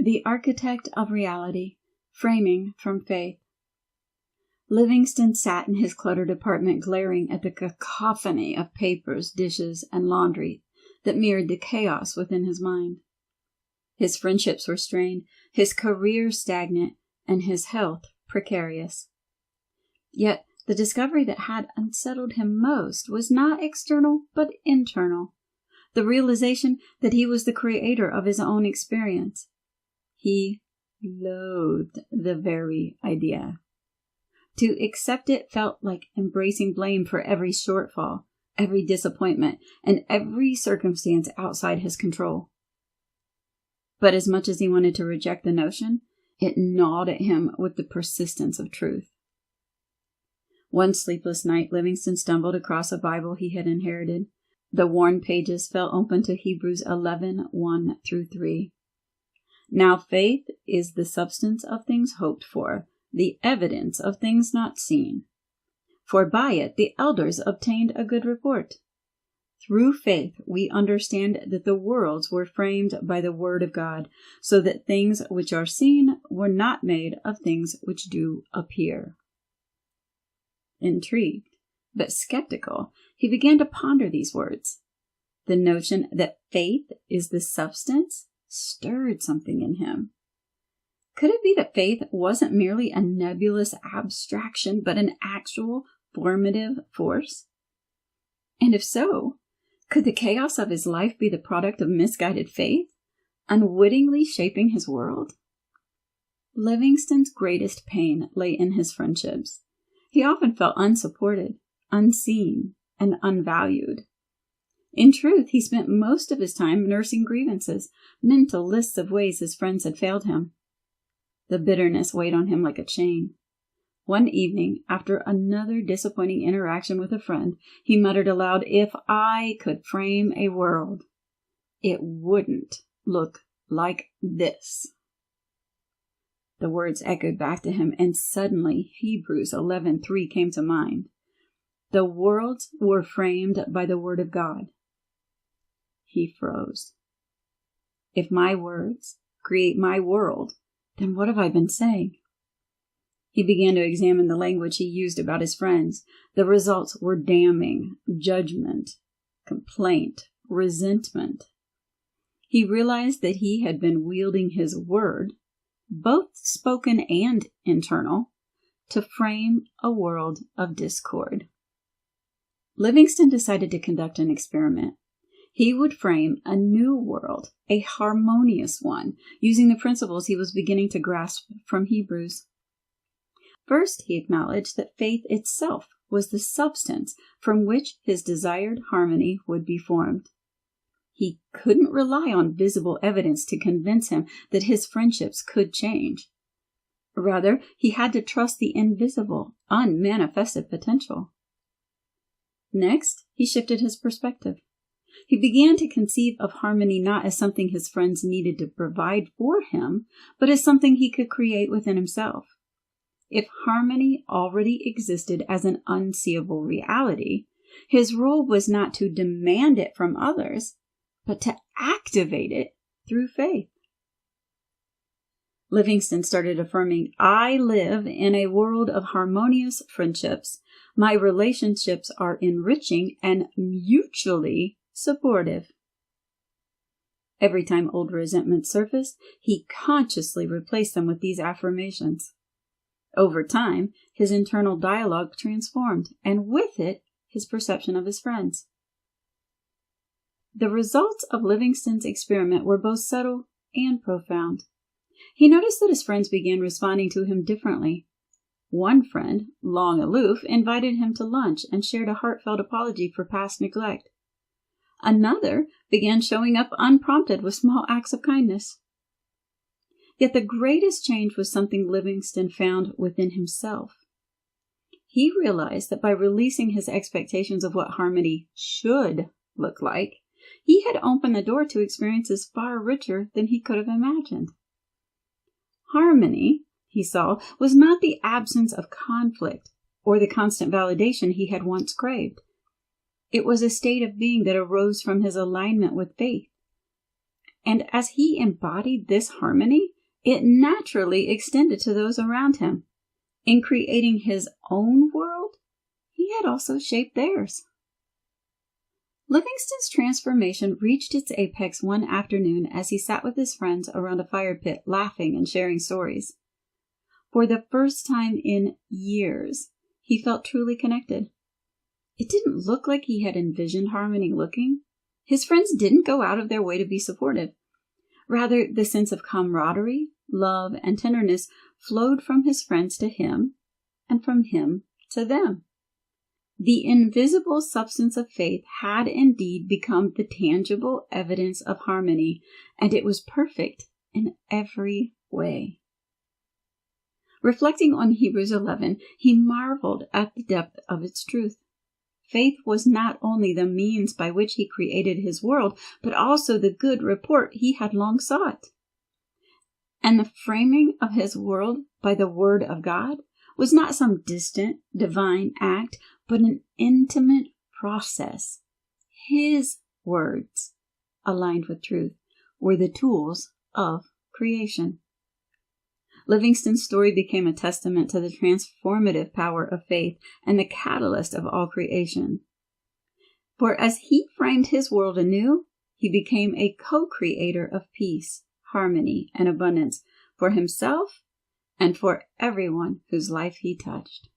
The architect of reality, framing from faith. Livingston sat in his cluttered apartment glaring at the cacophony of papers, dishes, and laundry that mirrored the chaos within his mind. His friendships were strained, his career stagnant, and his health precarious. Yet the discovery that had unsettled him most was not external but internal, the realization that he was the creator of his own experience. He loathed the very idea. To accept it felt like embracing blame for every shortfall, every disappointment, and every circumstance outside his control. But as much as he wanted to reject the notion, it gnawed at him with the persistence of truth. One sleepless night, Livingston stumbled across a Bible he had inherited. The worn pages fell open to Hebrews 11:1-3. Now faith is the substance of things hoped for, the evidence of things not seen. For by it the elders obtained a good report. Through faith we understand that the worlds were framed by the word of God, so that things which are seen were not made of things which do appear. Intrigued, but skeptical, he began to ponder these words. The notion that faith is the substance stirred something in him. Could it be that faith wasn't merely a nebulous abstraction, but an actual formative force? And if so, could the chaos of his life be the product of misguided faith, unwittingly shaping his world? Livingston's greatest pain lay in his friendships. He often felt unsupported, unseen, and unvalued. In truth, he spent most of his time nursing grievances, mental lists of ways his friends had failed him. The bitterness weighed on him like a chain. One evening, after another disappointing interaction with a friend, he muttered aloud, "If I could frame a world, it wouldn't look like this." The words echoed back to him, and suddenly Hebrews 11:3 came to mind. The worlds were framed by the word of God. He froze. If my words create my world, then what have I been saying? He began to examine the language he used about his friends. The results were damning, judgment, complaint, resentment. He realized that he had been wielding his word, both spoken and internal, to frame a world of discord. Livingston decided to conduct an experiment. He would frame a new world, a harmonious one, using the principles he was beginning to grasp from Hebrews. First, he acknowledged that faith itself was the substance from which his desired harmony would be formed. He couldn't rely on visible evidence to convince him that his friendships could change. Rather, he had to trust the invisible, unmanifested potential. Next, he shifted his perspective. He began to conceive of harmony not as something his friends needed to provide for him, but as something he could create within himself. If harmony already existed as an unseeable reality, his role was not to demand it from others, but to activate it through faith. Livingston started affirming, "I live in a world of harmonious friendships. My relationships are enriching and mutually supportive." Every time old resentments surfaced, he consciously replaced them with these affirmations. Over time, his internal dialogue transformed, and with it, his perception of his friends. The results of Livingston's experiment were both subtle and profound. He noticed that his friends began responding to him differently. One friend, long aloof, invited him to lunch and shared a heartfelt apology for past neglect. Another began showing up unprompted with small acts of kindness. Yet the greatest change was something Livingston found within himself. He realized that by releasing his expectations of what harmony should look like, he had opened the door to experiences far richer than he could have imagined. Harmony, he saw, was not the absence of conflict or the constant validation he had once craved. It was a state of being that arose from his alignment with faith. And as he embodied this harmony, it naturally extended to those around him. In creating his own world, he had also shaped theirs. Livingston's transformation reached its apex one afternoon as he sat with his friends around a fire pit, laughing and sharing stories. For the first time in years, he felt truly connected. It didn't look like he had envisioned Harmony looking. His friends didn't go out of their way to be supportive. Rather, the sense of camaraderie, love, and tenderness flowed from his friends to him, and from him to them. The invisible substance of faith had indeed become the tangible evidence of harmony, and it was perfect in every way. Reflecting on Hebrews 11, he marveled at the depth of its truth. Faith was not only the means by which he created his world, but also the good report he had long sought. And the framing of his world by the Word of God was not some distant, divine act, but an intimate process. His words, aligned with truth, were the tools of creation. Livingston's story became a testament to the transformative power of faith and the catalyst of all creation. For as he framed his world anew, he became a co-creator of peace, harmony, and abundance for himself and for everyone whose life he touched.